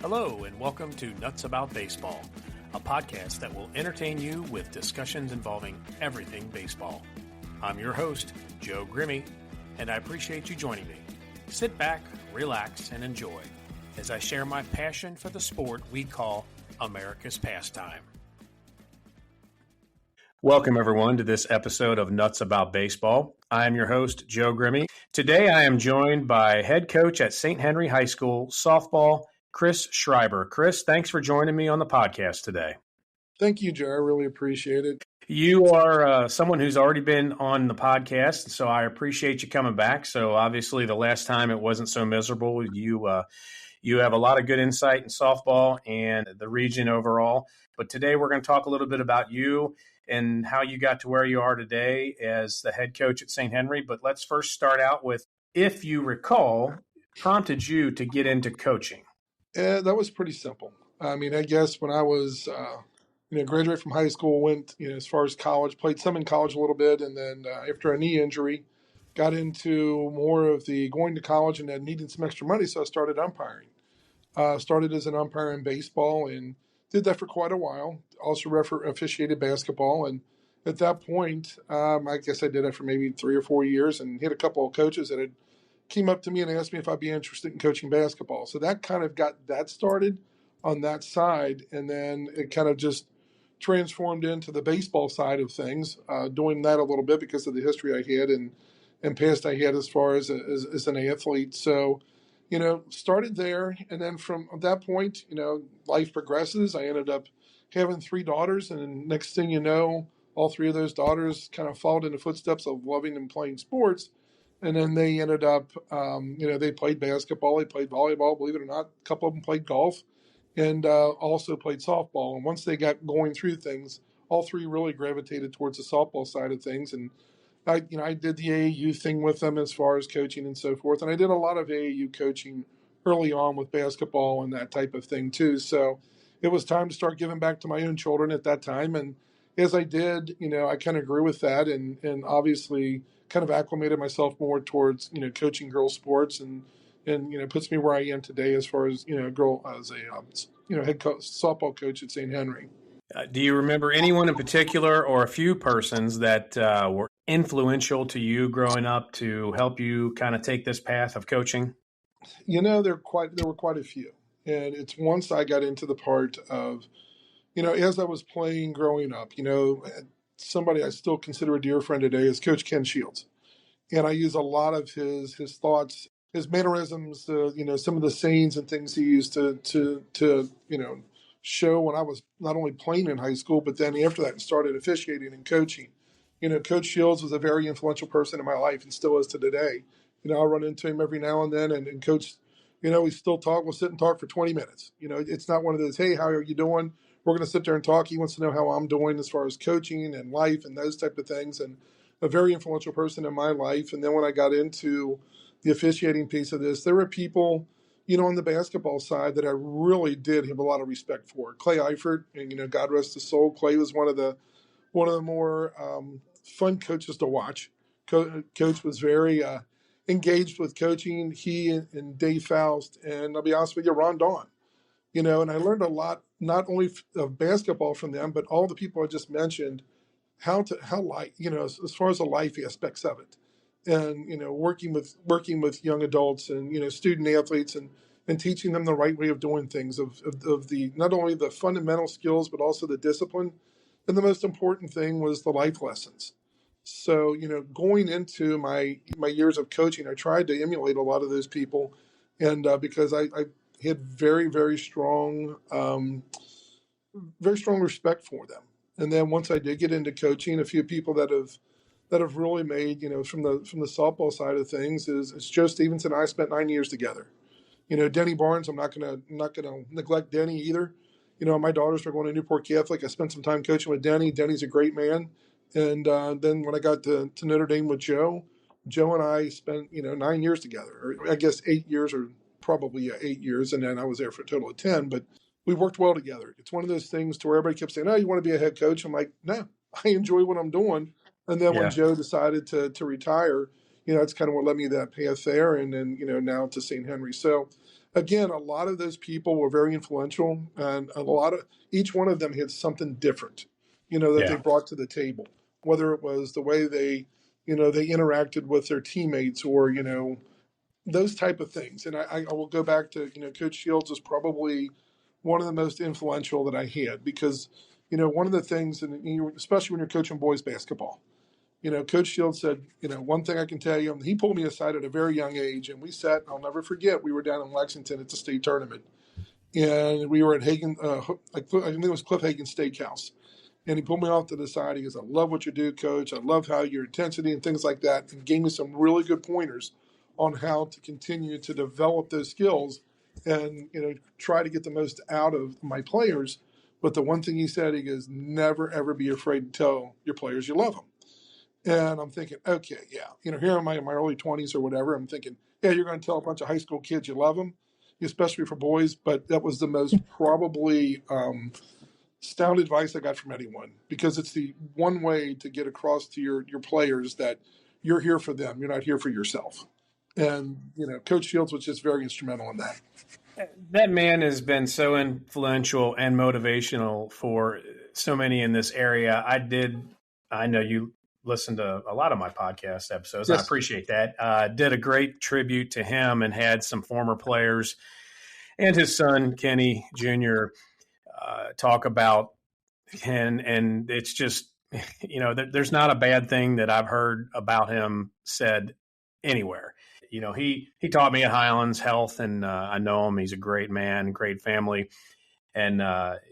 Hello, and welcome to Nuts About Baseball, a podcast that will entertain you with discussions involving everything baseball. I'm your host, Joe Grimme, and I appreciate you joining me. Sit back, relax, and enjoy as I share my passion for the sport we call America's pastime. Welcome, everyone, to this episode of Nuts About Baseball. I am your host, Joe Grimme. Today, I am joined by head coach at St. Henry High School softball, Chris Schreiber. Chris, thanks for joining me on the podcast today. Thank you, Joe. I really appreciate it. You are someone who's already been on the podcast, so I appreciate you coming back. So obviously the last time it wasn't so miserable. You have a lot of good insight in softball and the region overall. But today we're going to talk a little bit about you and how you got to where you are today as the head coach at St. Henry. But let's first start out with, if you recall, prompted you to get into coaching. That was pretty simple. I mean, I guess when I was, graduated from high school, went, as far as college, played some in college a little bit. And then after a knee injury, got into more of the going to college and then needing some extra money. So I started umpiring. Started as an umpire in baseball and did that for quite a while. Also officiated basketball. And at that point, I guess I did it for maybe 3 or 4 years and hit a couple of coaches that had came up to me and asked me if I'd be interested in coaching basketball. So that kind of got that started on that side. And then it kind of just transformed into the baseball side of things, doing that a little bit because of the history I had and past I had as far as an athlete. So, started there. And then from that point, life progresses. I ended up having 3 daughters. And next thing you know, all 3 of those daughters kind of followed in the footsteps of loving and playing sports. And then they ended up, they played basketball, they played volleyball, believe it or not. A couple of them played golf and also played softball. And once they got going through things, all 3 really gravitated towards the softball side of things. And I did the AAU thing with them as far as coaching and so forth. And I did a lot of AAU coaching early on with basketball and that type of thing too. So it was time to start giving back to my own children at that time. And as I did, I kind of grew with that and obviously kind of acclimated myself more towards, coaching girls sports and puts me where I am today as far as, head softball coach at St. Henry. Do you remember anyone in particular or a few persons that were influential to you growing up to help you kind of take this path of coaching? There were quite a few. And it's once I got into the part of, as I was playing growing up, somebody I still consider a dear friend today is Coach Ken Shields. And I use a lot of his thoughts, his mannerisms, some of the sayings and things he used to show when I was not only playing in high school, but then after that started officiating and coaching. Coach Shields was a very influential person in my life and still is to today. I'll run into him every now and then and Coach, we still talk. We'll sit and talk for 20 minutes. It's not one of those, hey, how are you doing? We're going to sit there and talk. He wants to know how I'm doing as far as coaching and life and those type of things. And a very influential person in my life. And then when I got into the officiating piece of this, there were people, on the basketball side that I really did have a lot of respect for. Clay Eifert, and God rest his soul. Clay was one of the more fun coaches to watch. Coach was very engaged with coaching. He and Dave Faust, and I'll be honest with you, Ron Dawn. And I learned a lot, not only of basketball from them, but all the people I just mentioned, how life, as far as the life aspects of it. And, working with young adults and, student athletes and teaching them the right way of doing things, of the, not only the fundamental skills, but also the discipline. And the most important thing was the life lessons. So, going into my years of coaching, I tried to emulate a lot of those people. And because I had very, very strong respect for them. And then once I did get into coaching, a few people that have really made, from the softball side of things is Joe Stevenson and I spent 9 years together. Denny Barnes, I'm not gonna neglect Denny either. My daughters are going to Newport Catholic. I spent some time coaching with Denny. Denny's a great man. And then when I got to Notre Dame with Joe and I spent, 9 years together, or I guess 8 years, or probably 8 years. And then I was there for a total of 10, but we worked well together. It's one of those things to where everybody kept saying, oh, you want to be a head coach? I'm like, no, I enjoy what I'm doing. And then when Joe decided to retire, that's kind of what led me to that path there. And then, now to St. Henry. So again, a lot of those people were very influential, and each one of them had something different, that they Yeah. brought to the table, whether it was the way they interacted with their teammates, or, those type of things. And I will go back to, Coach Shields is probably one of the most influential that I had, because, one of the things, and especially when you're coaching boys basketball, Coach Shields said, one thing I can tell you, he pulled me aside at a very young age, and we sat, I'll never forget, we were down in Lexington at the state tournament, and we were at Hagen, I think it was Cliff Hagen Steakhouse. And he pulled me off to the side. He goes, I love what you do, Coach. I love how your intensity and things like that, and gave me some really good pointers on how to continue to develop those skills and, try to get the most out of my players. But the one thing he said, he goes, never, ever be afraid to tell your players you love them. And I'm thinking, okay, yeah, here in my early 20s or whatever, I'm thinking, yeah, you're going to tell a bunch of high school kids you love them, especially for boys. But that was the most probably sound advice I got from anyone, because it's the one way to get across to your players that you're here for them. You're not here for yourself. And, Coach Shields was just very instrumental in that. That man has been so influential and motivational for so many in this area. I know you listen to a lot of my podcast episodes. Yes. I appreciate that. Did a great tribute to him and had some former players and his son, Kenny Jr., talk about, and it's just, there's not a bad thing that I've heard about him said anywhere. He taught me at Highlands Health, and I know him. He's a great man, great family, and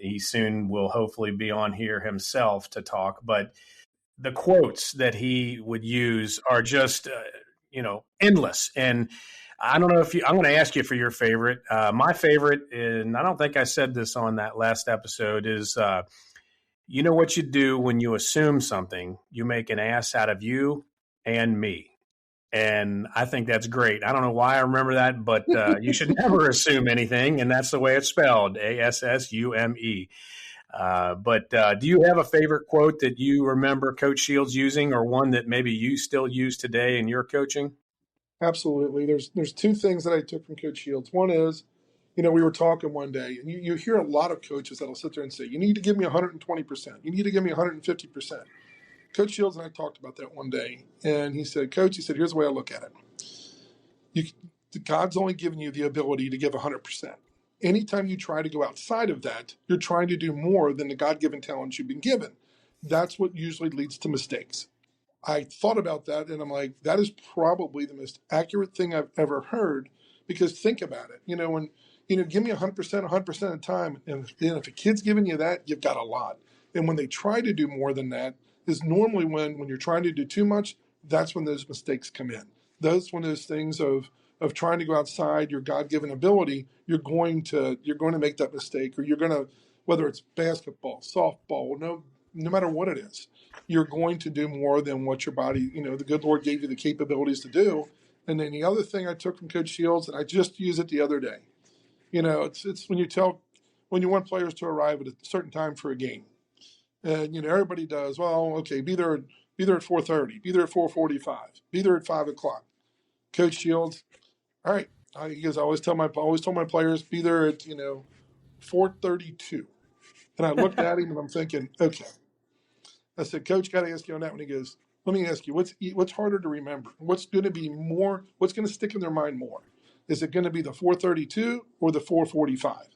he soon will hopefully be on here himself to talk. But the quotes that he would use are just, endless. And I don't know I'm going to ask you for your favorite. My favorite, and I don't think I said this on that last episode, is you know what you do when you assume something, you make an ass out of you and me. And I think that's great. I don't know why I remember that, but you should never assume anything. And that's the way it's spelled, ASSUME. But do you have a favorite quote that you remember Coach Shields using, or one that maybe you still use today in your coaching? Absolutely. There's two things that I took from Coach Shields. One is, we were talking one day, and you hear a lot of coaches that'll sit there and say, you need to give me 120%. You need to give me 150%. Coach Shields and I talked about that one day, and he said, Coach, here's the way I look at it. God's only given you the ability to give 100%. Anytime you try to go outside of that, you're trying to do more than the God-given talents you've been given. That's what usually leads to mistakes. I thought about that, and I'm like, that is probably the most accurate thing I've ever heard, because think about it. When, give me 100%, 100% of the time, and if a kid's giving you that, you've got a lot. And when they try to do more than that, is normally when you're trying to do too much, that's when those mistakes come in. That's when those things of trying to go outside your God-given ability, you're going to make that mistake, or you're going to, whether it's basketball, softball, no matter what it is, you're going to do more than what your body, the good Lord gave you the capabilities to do. And then the other thing I took from Coach Shields, and I just used it the other day, it's when you want players to arrive at a certain time for a game. And, everybody does, well, okay, be there at 4:30, be there at 4:45, be there at 5 o'clock. Coach Shields, all right, he goes, I always told my players, be there at, 4:32. And I looked at him and I'm thinking, okay. I said, Coach, got to ask you on that one. He goes, let me ask you, what's harder to remember? What's going to stick in their mind more? Is it going to be the 4:32 or the 4:45?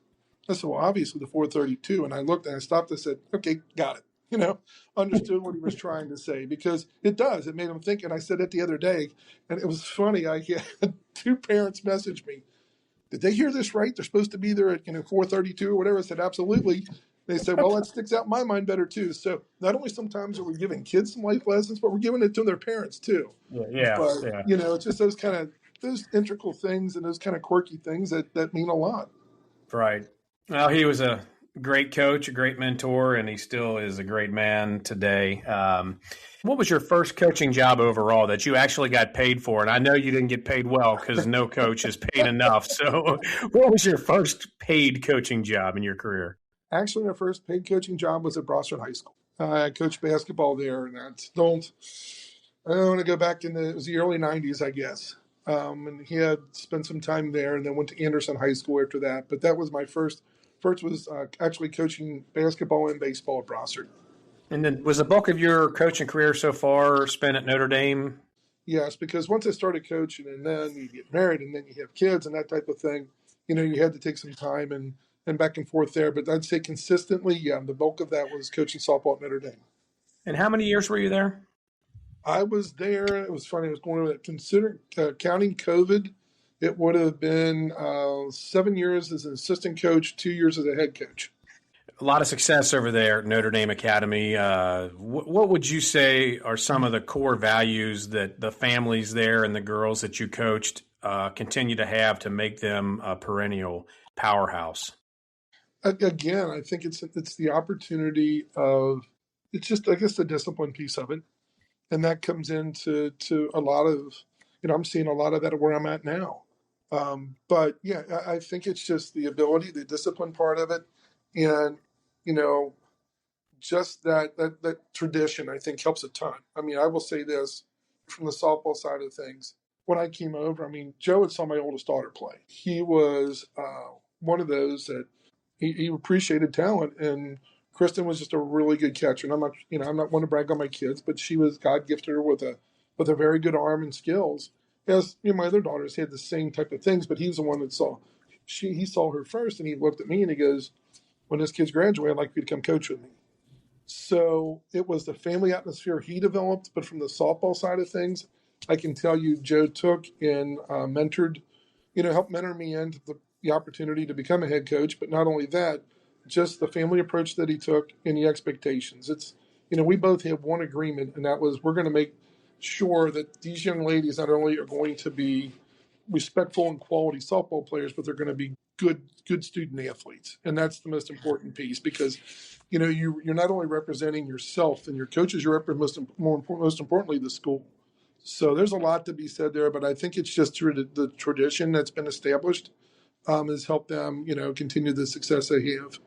I said, well, obviously the 4:32. And I looked and I stopped and said, okay, got it. Understood what he was trying to say, because it does. It made him think. And I said it the other day, and it was funny. I had two parents message me. Did they hear this right? They're supposed to be there at 4:32 or whatever. I said, absolutely. They said, well, that sticks out in my mind better too. So not only sometimes are we giving kids some life lessons, but we're giving it to their parents too. Yeah. But, yeah. it's just those integral things and those kind of quirky things that mean a lot. Right. Well, he was a great coach, a great mentor, and he still is a great man today. What was your first coaching job overall that you actually got paid for? And I know you didn't get paid well, because no coach is paid enough. So what was your first paid coaching job in your career? Actually, my first paid coaching job was at Brossard High School. I coached basketball there, and I don't want to go back it was the early 90s, I guess. And he had spent some time there and then went to Anderson High School after that. But that was my first. First was actually coaching basketball and baseball at Brossard. And then was the bulk of your coaching career so far spent at Notre Dame? Yes, because once I started coaching and then you get married and then you have kids and that type of thing, you had to take some time and back and forth there. But I'd say consistently, yeah, the bulk of that was coaching softball at Notre Dame. And how many years were you there? I was there. It was funny. I was going to consider counting COVID. It would have been 7 years as an assistant coach, 2 years as a head coach. A lot of success over there at Notre Dame Academy. What would you say are some of the core values that the families there and the girls that you coached continue to have to make them a perennial powerhouse? Again, I think it's the opportunity of it's just I guess the discipline piece of it, and that comes into a lot of I'm seeing a lot of that where I'm at now. But yeah, I think it's just the ability, the discipline part of it, and just that tradition I think helps a ton. I mean, I will say this from the softball side of things. When I came over, I mean, Joe had saw my oldest daughter play. He was one of those that he appreciated talent, and Kristen was just a really good catcher. And I'm not one to brag on my kids, but she was God gifted her with a very good arm and skills. As my other daughters had the same type of things, but he was the one that he saw her first, and he looked at me and he goes, "When this kid's graduate, I'd like you to come coach with me." So it was the family atmosphere he developed, but from the softball side of things, I can tell you Joe took and mentored, helped mentor me into the opportunity to become a head coach. But not only that, just the family approach that he took and the expectations. It's, we both have one agreement, and that was we're going to make sure that these young ladies not only are going to be respectful and quality softball players, but they're going to be good student athletes. And that's the most important piece because, you're not only representing yourself and your coaches, you're representing most importantly, the school. So there's a lot to be said there, but I think it's just through the tradition that's been established has helped them, continue the success they have.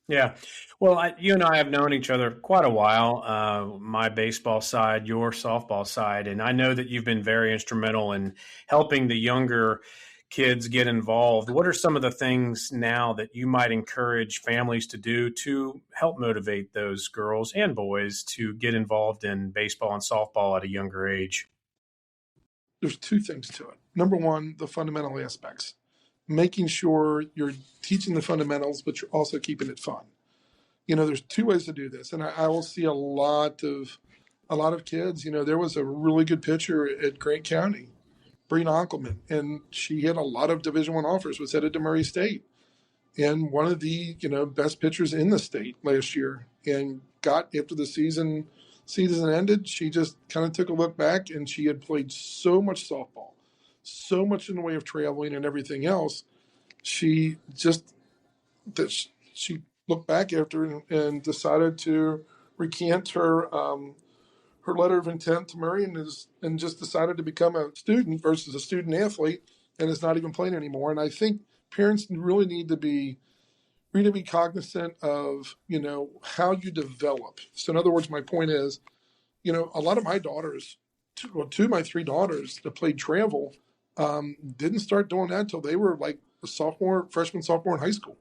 Yeah. Well, you and I have known each other quite a while, my baseball side, your softball side, and I know that you've been very instrumental in helping the younger kids get involved. What are some of the things now that you might encourage families to do to help motivate those girls and boys to get involved in baseball and softball at a younger age? There's two things to it. Number one, the fundamental aspects. Making sure you're teaching the fundamentals, but you're also keeping it fun. There's two ways to do this, and I will see a lot of kids. There was a really good pitcher at Grant County, Breen Onkelman, and she had a lot of Division I offers. Was headed to Murray State, and one of the best pitchers in the state last year. And got after the season ended, she just kind of took a look back, and she had played so much softball, so much in the way of traveling and everything else. She looked back after and decided to recant her letter of intent to Murray and just decided to become a student versus a student athlete and is not even playing anymore. And I think parents really need to be cognizant of how you develop. So in other words, my point is, a lot of my daughters, two of my three daughters that played travel, didn't start doing that until they were like a freshman, sophomore in high school.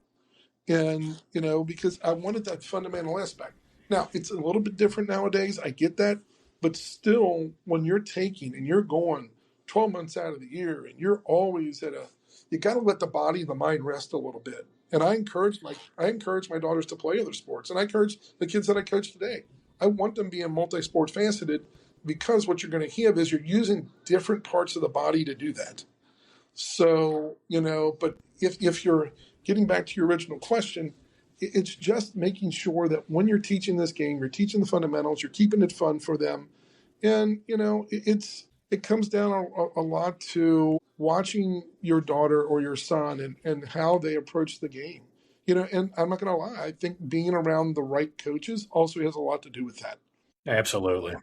And, because I wanted that fundamental aspect. Now, it's a little bit different nowadays. I get that. But still, when you're taking and you're going 12 months out of the year and you're always you got to let the body and the mind rest a little bit. And I encourage my daughters to play other sports. And I encourage the kids that I coach today. I want them being multi-sport faceted because what you're going to have is you're using different parts of the body to do that. So, but if you're getting back to your original question, it's just making sure that when you're teaching this game, you're teaching the fundamentals, you're keeping it fun for them. And, it comes down a lot to watching your daughter or your son and how they approach the game. And I'm not going to lie, I think being around the right coaches also has a lot to do with that. Absolutely.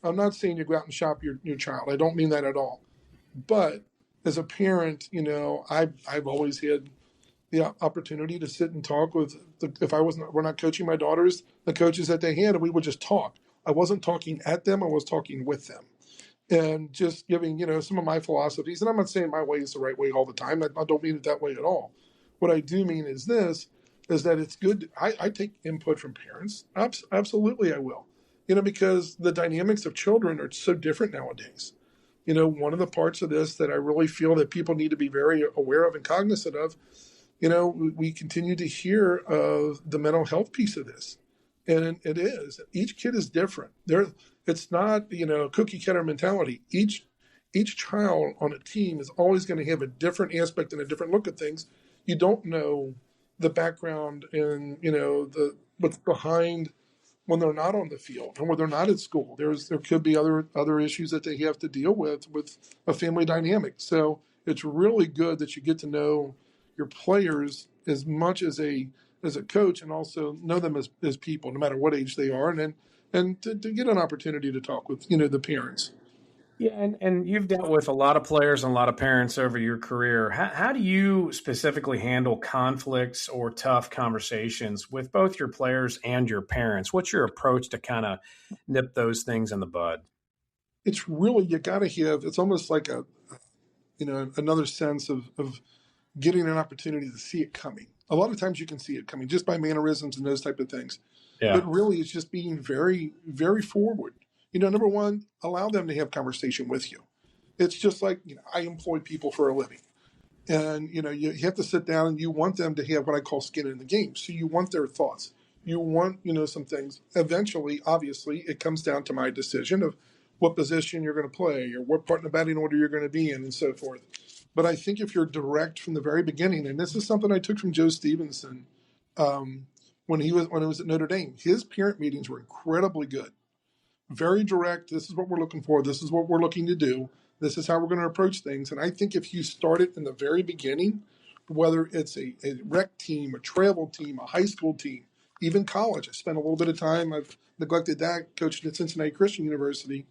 I'm not saying you go out and shop your child. I don't mean that at all. But as a parent, I've always had the opportunity to sit and talk with we're not coaching my daughters, the coaches that they had, and we would just talk. I wasn't talking at them, I was talking with them. and just giving, some of my philosophies. And I'm not saying my way is the right way all the time. I don't mean it that way at all. What I do mean is this, is that it's good. I take input from parents. Absolutely, I will. Because the dynamics of children are so different nowadays. One of the parts of this that I really feel that people need to be very aware of and cognizant of, we continue to hear of the mental health piece of this. And it is. Each kid is different. It's not, a cookie cutter mentality. Each child on a team is always going to have a different aspect and a different look at things. You don't know the background and, what's behind when they're not on the field and when they're not at school. There could be other issues that they have to deal with a family dynamic. So it's really good that you get to know your players as much as a coach, and also know them as people, no matter what age they are, and to get an opportunity to talk with the parents. Yeah, and you've dealt with a lot of players and a lot of parents over your career. How do you specifically handle conflicts or tough conversations with both your players and your parents? What's your approach to kind of nip those things in the bud? It's really, you got to have, it's almost like another sense of getting an opportunity to see it coming. A lot of times you can see it coming just by mannerisms and those type of things. Yeah. But really, it's just being very, very forward. Number one, allow them to have conversation with you. It's just like, I employ people for a living. And, you have to sit down and you want them to have what I call skin in the game. So you want their thoughts. You want, some things. Eventually, obviously, it comes down to my decision of what position you're going to play or what part in the batting order you're going to be in and so forth. But I think if you're direct from the very beginning, and this is something I took from Joe Stevenson when it was at Notre Dame, his parent meetings were incredibly good. Very direct. This is what we're looking for. This is what we're looking to do. This is how we're going to approach things. And I think if you start it in the very beginning, whether it's a rec team, a travel team, a high school team, even college. I spent a little bit of time, I've neglected that, coaching at Cincinnati Christian University.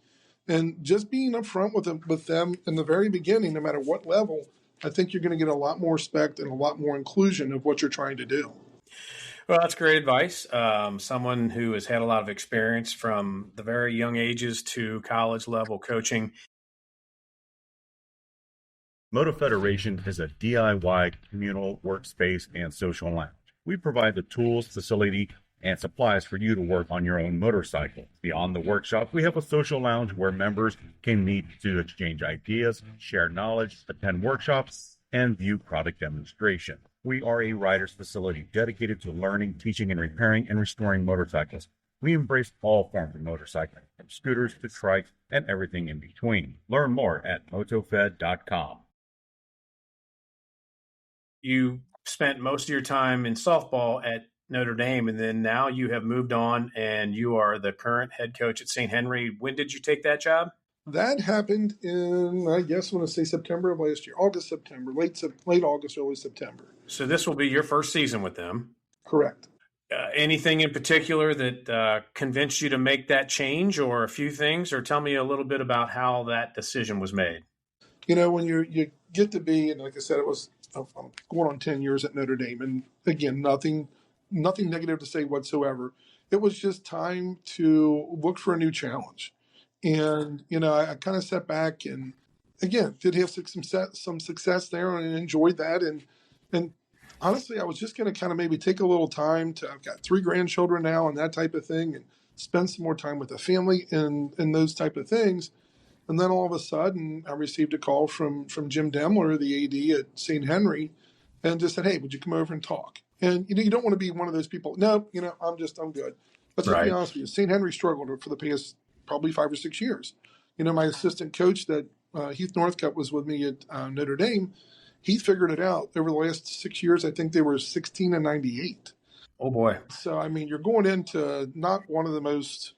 And just being upfront with them in the very beginning, no matter what level, I think you're going to get a lot more respect and a lot more inclusion of what you're trying to do. Well, that's great advice. Someone who has had a lot of experience from the very young ages to college level coaching. Moto Federation is a DIY communal workspace and social lounge. We provide the tools, facility, and supplies for you to work on your own motorcycle. Beyond the workshop, we have a social lounge where members can meet to exchange ideas, share knowledge, attend workshops, and view product demonstration. We are a rider's facility dedicated to learning, teaching, and repairing and restoring motorcycles. We embrace all forms of motorcycling, from scooters to trikes and everything in between. Learn more at motofed.com. You spent most of your time in softball at Notre Dame, and then now you have moved on and you are the current head coach at St. Henry. When did you take that job? That happened in, I guess, I want to say September of last year, August, September, late August, early September. So this will be your first season with them. Correct. Anything in particular that convinced you to make that change, or a few things, or tell me a little bit about how that decision was made? When you get to be, and like I said, I'm going on 10 years at Notre Dame, and again, nothing negative to say whatsoever. It was just time to look for a new challenge. And, I kind of sat back and, again, did have some success there and enjoyed that. And honestly, I was just going to kind of maybe take a little time I've got 3 grandchildren now and that type of thing, and spend some more time with the family and those type of things. And then all of a sudden, I received a call from Jim Demler, the AD at St. Henry, and just said, hey, would you come over and talk? And, you don't want to be one of those people. No, I'm good. But to be honest with you, St. Henry struggled for the past probably 5 or 6 years. My assistant coach that Heath Northcutt was with me at Notre Dame, he figured it out. Over the last 6 years, I think they were 16-98. Oh, boy. So, you're going into not one of the most,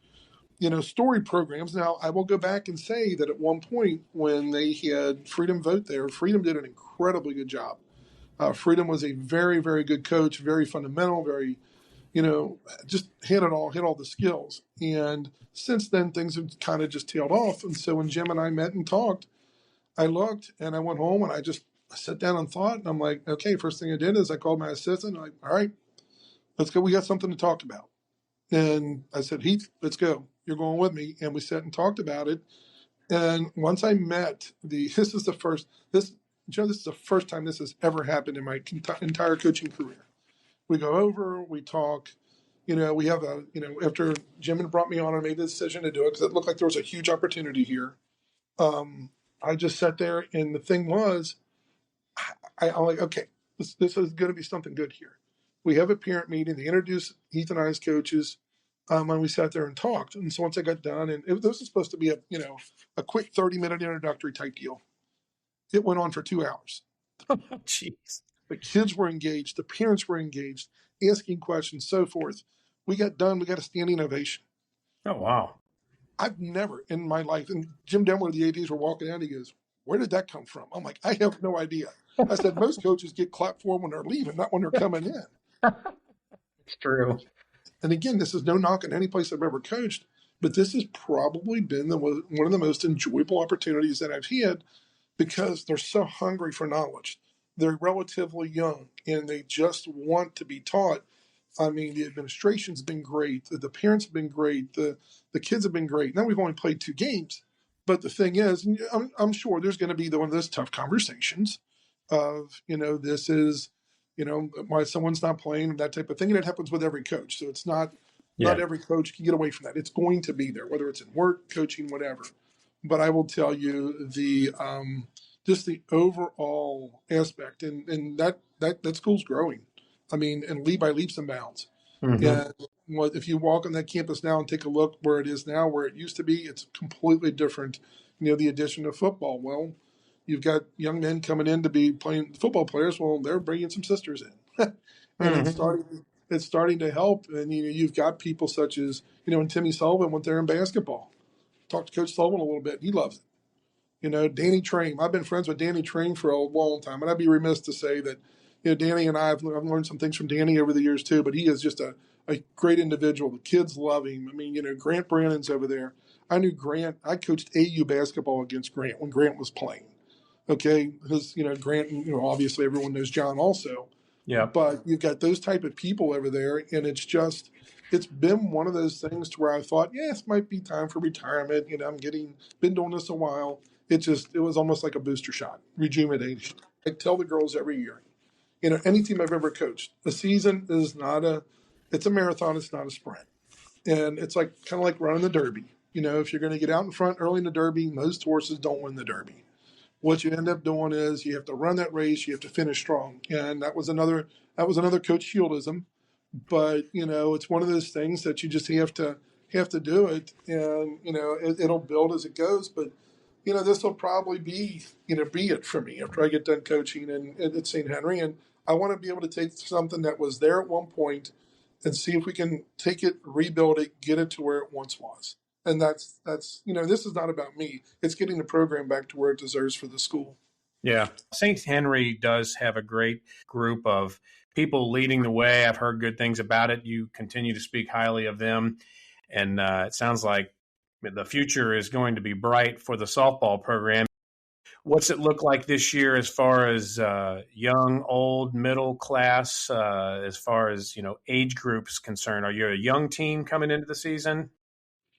story programs. Now, I will go back and say that at one point when they had Freedom vote there, Freedom did an incredibly good job. Freedom was a very, very good coach, very fundamental, very, just hit all the skills. And since then, things have kind of just tailed off. And so when Jim and I met and talked, I looked and I went home and I sat down and thought, and I'm like, okay, first thing I did is I called my assistant. I'm like, all right, let's go. We got something to talk about. And I said, Heath, let's go. You're going with me. And we sat and talked about it. And once I met this is the first time this has ever happened in my entire coaching career. We go over, we talk, we have after Jim had brought me on, I made the decision to do it because it looked like there was a huge opportunity here. I just sat there, and the thing was, I'm like, okay, this is going to be something good here. We have a parent meeting. They introduced Heath and I as coaches, and we sat there and talked. And so once I got done, and this was supposed to be a quick 30-minute introductory type deal. It went on for 2 hours. Jeez. The kids were engaged. The parents were engaged, asking questions, so forth. We got done. We got a standing ovation. Oh, wow. I've never in my life, and Jim Demler, the ADs, were walking out. He goes, "Where did that come from?" I'm like, I have no idea. I said, most coaches get clapped for when they're leaving, not when they're coming in. It's true. And again, this is no knock on any place I've ever coached, but this has probably been one of the most enjoyable opportunities that I've had because they're so hungry for knowledge. They're relatively young, and they just want to be taught. I mean, the administration's been great. The parents have been great. The kids have been great. Now we've only played 2 games. But the thing is, I'm sure there's going to be one of those tough conversations of, this is, why someone's not playing, that type of thing. And it happens with every coach. So it's not every coach can get away from that. It's going to be there, whether it's in work, coaching, whatever. But I will tell you just the overall aspect and that school's growing. I mean, and by leaps and bounds. Mm-hmm. And if you walk on that campus now and take a look where it is now, where it used to be, it's completely different. The addition of football. Well, you've got young men coming in to be playing football players. Well, they're bringing some sisters in, and it's starting to help. And you've got people such as and Timmy Sullivan went there in basketball. Talked to Coach Sullivan a little bit. He loves it. Danny Train. I've been friends with Danny Train for a long time, and I'd be remiss to say that. Danny and I've learned some things from Danny over the years too, but he is just a great individual. The kids love him. I mean, Grant Brannon's over there. I knew Grant. I coached AU basketball against Grant when Grant was playing. Okay, because Grant. Obviously everyone knows John also. Yeah. But you've got those type of people over there, and it's been one of those things to where I thought, this might be time for retirement. I'm been doing this a while. It was almost like a booster shot, rejuvenation. I tell the girls every year. Any team I've ever coached, a season is it's a marathon, it's not a sprint. And it's kind of like running the Derby. If you're going to get out in front early in the Derby, most horses don't win the Derby. What you end up doing is you have to run that race, you have to finish strong. And that was another Coach Shieldism. But, it's one of those things that you just have to do it. And, it'll build as it goes. But, this will probably be it for me after I get done coaching at St. Henry. And I want to be able to take something that was there at one point and see if we can take it, rebuild it, get it to where it once was. And that's this is not about me. It's getting the program back to where it deserves for the school. Yeah. St. Henry does have a great group of people leading the way. I've heard good things about it. You continue to speak highly of them. And it sounds like the future is going to be bright for the softball program. What's it look like this year as far as young, old, middle class, as far as, age groups concerned? Are you a young team coming into the season?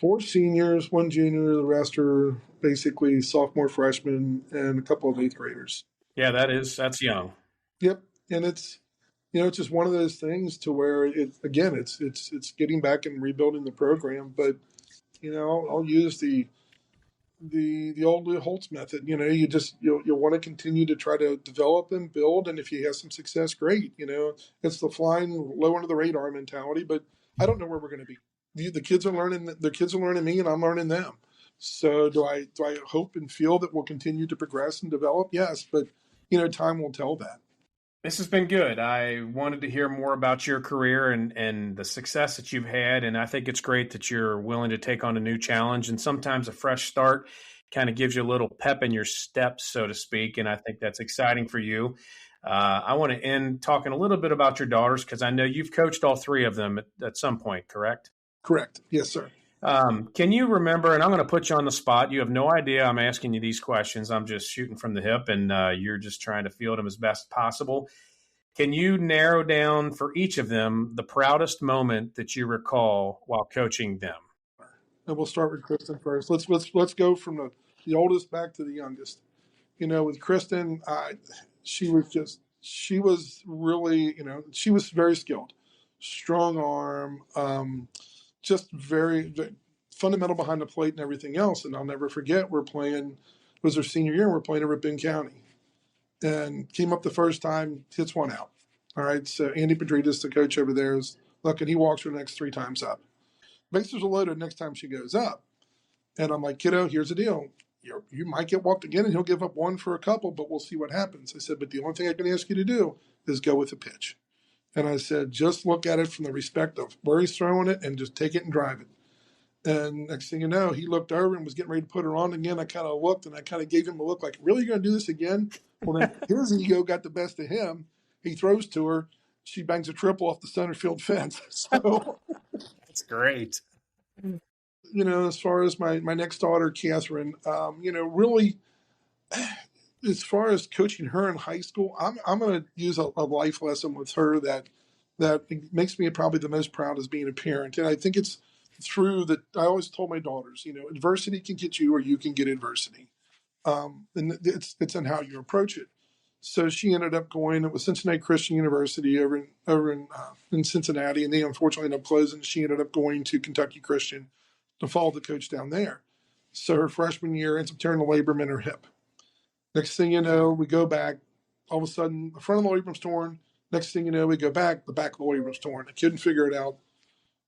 4 seniors, 1 junior, the rest are basically sophomore, freshmen, and a couple of 8th graders. Yeah, that's young. Yep. And it's, it's just one of those things to where it's getting back and rebuilding the program. But, I'll use the old Holtz method. You'll want to continue to try to develop and build, and if you have some success, great. It's the flying low under the radar mentality. But I don't know where we're going to be. The kids are learning. The kids are learning me, and I'm learning them. So do I hope and feel that we'll continue to progress and develop? Yes, but time will tell that. This has been good. I wanted to hear more about your career and the success that you've had. And I think it's great that you're willing to take on a new challenge. And sometimes a fresh start kind of gives you a little pep in your steps, so to speak. And I think that's exciting for you. I want to end talking a little bit about your daughters because I know you've coached all 3 of them at some point, correct? Correct. Yes, sir. Can you remember, and I'm going to put you on the spot. You have no idea I'm asking you these questions. I'm just shooting from the hip, and you're just trying to field them as best possible. Can you narrow down for each of them the proudest moment that you recall while coaching them? And we'll start with Kristen first. Let's go from the oldest back to the youngest. With Kristen, she was really, she was very skilled, strong arm, just very, very fundamental behind the plate and everything else. And I'll never forget, it was her senior year, and we're playing over Benton County. And came up the first time, hits one out. All right, so Andy Pedritas, the coach over there, is looking. He walks her the next 3 times up. Bases are loaded next time she goes up. And I'm like, kiddo, here's the deal. You might get walked again, and he'll give up one for a couple, but we'll see what happens. I said, but the only thing I can ask you to do is go with the pitch. And I said, just look at it from the respect of where he's throwing it and just take it and drive it. And next thing you know, he looked over and was getting ready to put her on again. I kind of looked, and I kind of gave him a look like, really, you're going to do this again? Well, then his ego got the best of him. He throws to her. She bangs a triple off the center field fence. So that's great. As far as my next daughter, Catherine, really, as far as coaching her in high school, I'm going to use a life lesson with her that makes me probably the most proud as being a parent. And I think it's through that. I always told my daughters, adversity can get you, or you can get adversity. And it's in how you approach it. So she ended up going. It was Cincinnati Christian University over in Cincinnati, and they unfortunately ended up closing. She ended up going to Kentucky Christian to follow the coach down there. So her freshman year ends up tearing the labrum in her hip. Next thing you know, we go back. All of a sudden, the front of the labrum's torn. Next thing you know, we go back. The back of the labrum's torn. I couldn't figure it out.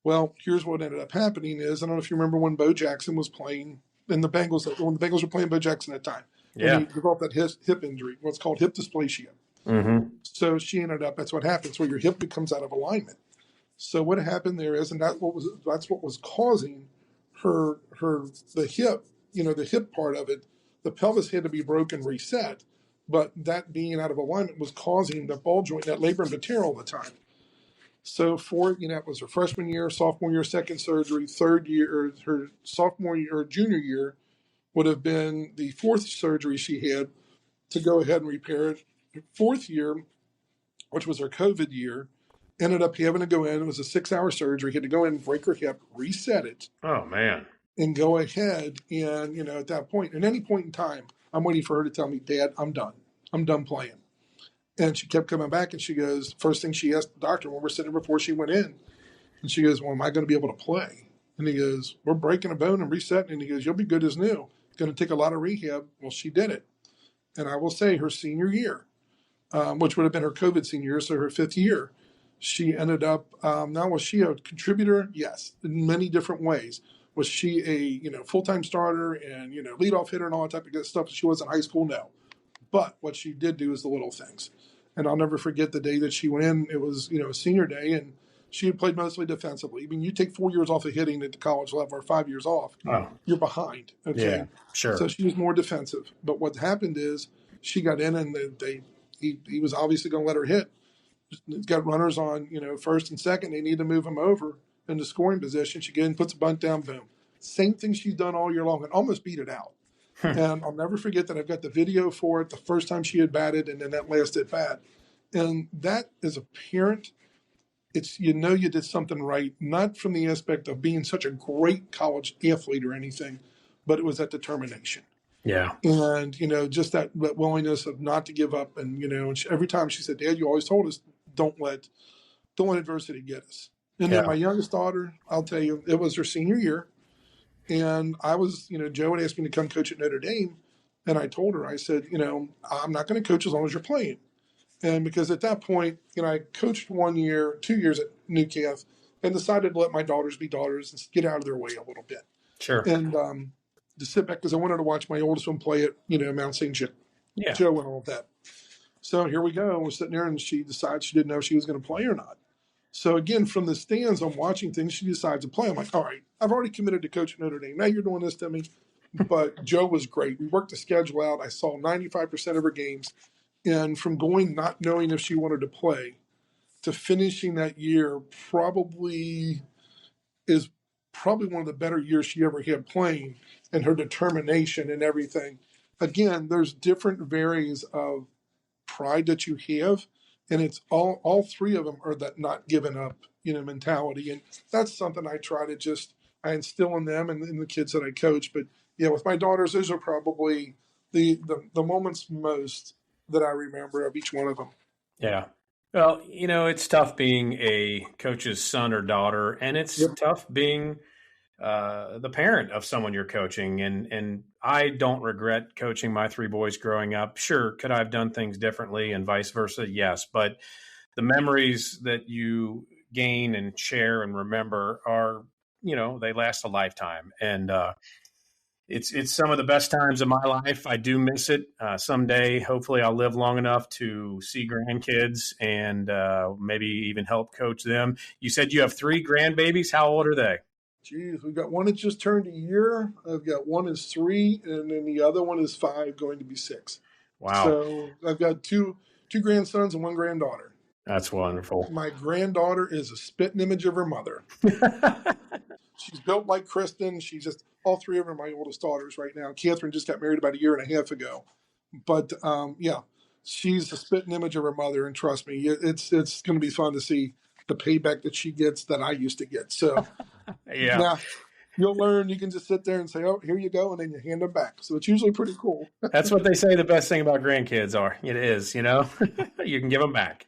Well, here's what ended up happening is, I don't know if you remember when Bo Jackson was playing in the Bengals, when the Bengals were playing Bo Jackson at the time. Yeah. And he developed that hip injury, what's called hip dysplasia. Mm-hmm. So she ended up, that's what happens, where your hip becomes out of alignment. So what happened there is, and that's what was causing the hip, the hip part of it, the pelvis had to be broken, reset, but that being out of alignment was causing the ball joint, that labrum to tear all the time. So it was her freshman year, sophomore year, second surgery, third year, her sophomore year, or junior year would have been the fourth surgery she had to go ahead and repair it. Fourth year, which was her COVID year, ended up having to go in. It was a 6-hour surgery. He had to go in, break her hip, reset it. Oh, man. And go ahead. And, at that point, at any point in time, I'm waiting for her to tell me, Dad, I'm done. I'm done playing. And she kept coming back, and she goes, first thing she asked the doctor when we're sitting before she went in, and she goes, well, am I going to be able to play? And he goes, we're breaking a bone and resetting. And he goes, you'll be good as new. It's going to take a lot of rehab. Well, she did it. And I will say her senior year, which would have been her COVID senior year, so her 5th year, she ended up, now was she a contributor? Yes, in many different ways. Was she a, full-time starter and, leadoff hitter and all that type of good stuff she was in high school? No. But what she did do is the little things. And I'll never forget the day that she went in. It was, senior day, and she had played mostly defensively. I mean, you take 4 years off of hitting at the college level or 5 years off, you're behind. Okay? Yeah, sure. So she was more defensive. But what happened is she got in, and he was obviously going to let her hit. He's got runners on, first and second. They need to move him over into scoring position. She gets in, puts a bunt down, boom. Same thing she's done all year long and almost beat it out. And I'll never forget that I've got the video for it, the first time she had batted and then that last at bat. And that, as a parent, it's, you did something right, not from the aspect of being such a great college athlete or anything, but it was that determination. Yeah. And, just that willingness of not to give up. And, and every time she said, Dad, you always told us, don't let adversity get us. And then my youngest daughter, I'll tell you, it was her senior year. And I was, Joe had asked me to come coach at Notre Dame. And I told her, I said, I'm not going to coach as long as you're playing. And because at that point, I coached 2 years at Newcastle, and decided to let my daughters be daughters and get out of their way a little bit. Sure. And to sit back, because I wanted to watch my oldest one play at, Mount St. Joe and all of that. So here we go. We're sitting there, and she decides she didn't know if she was going to play or not. So again, from the stands, I'm watching things. She decides to play. I'm like, all right, I've already committed to coach Notre Dame. Now you're doing this to me. But Joe was great. We worked the schedule out. I saw 95% of her games. And from going not knowing if she wanted to play to finishing that year probably one of the better years she ever had playing, and her determination and everything. Again, there's different varies of pride that you have. And it's all 3 of them are that not giving up, mentality. And that's something I try to I instill in them and in the kids that I coach. But yeah, with my daughters, those are probably the moments most that I remember of each one of them. Yeah. Well, it's tough being a coach's son or daughter, and it's tough being the parent of someone you're coaching. And I don't regret coaching my three boys growing up. Sure, could I have done things differently and vice versa? Yes. But the memories that you gain and share and remember are, they last a lifetime. And it's some of the best times of my life. I do miss it. Someday, hopefully, I'll live long enough to see grandkids and maybe even help coach them. You said you have 3 grandbabies. How old are they? Geez, we've got one that just turned a year. I've got one is 3, and then the other one is 5, going to be 6. Wow. So I've got two grandsons and one granddaughter. That's wonderful. My granddaughter is a spitting image of her mother. She's built like Kristen. She's just, all 3 of them are my oldest daughters right now. Catherine just got married about a year and a half ago. But, yeah, she's a spitting image of her mother. And trust me, it's going to be fun to see the payback that she gets that I used to get. So, yeah. Now, you'll learn. You can just sit there and say, oh, here you go, and then you hand them back. So it's usually pretty cool. That's what they say the best thing about grandkids are. It is, you can give them back.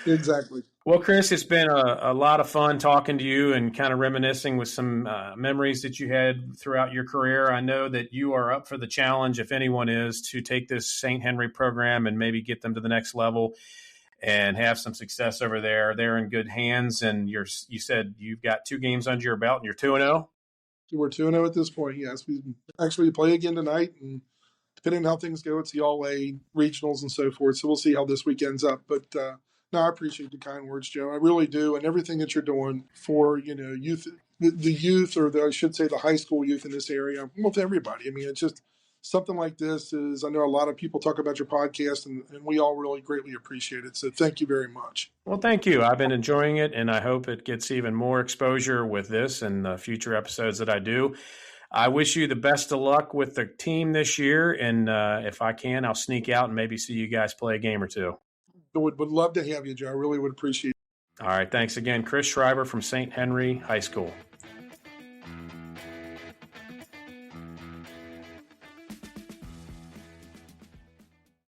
Exactly. Well, Chris, it's been a lot of fun talking to you and kind of reminiscing with some memories that you had throughout your career. I know that you are up for the challenge, if anyone is, to take this St. Henry program and maybe get them to the next level and have some success over there. They're in good hands, and you said you've got 2 games under your belt, and you're 2-0? We're 2-0 at this point, yes. We actually play again tonight, and depending on how things go, it's the All-A regionals and so forth, so we'll see how this week ends up. But, no, I appreciate the kind words, Joe. I really do, and everything that you're doing for, youth, the youth, or I should say the high school youth in this area, with everybody. I mean, it's just something like this is, I know a lot of people talk about your podcast, and we all really greatly appreciate it. So thank you very much. Well, thank you. I've been enjoying it, and I hope it gets even more exposure with this and the future episodes that I do. I wish you the best of luck with the team this year, and if I can, I'll sneak out and maybe see you guys play a game or 2. Would love to have you, Joe. I really would appreciate it. All right. Thanks again. Chris Schreiber from St. Henry High School.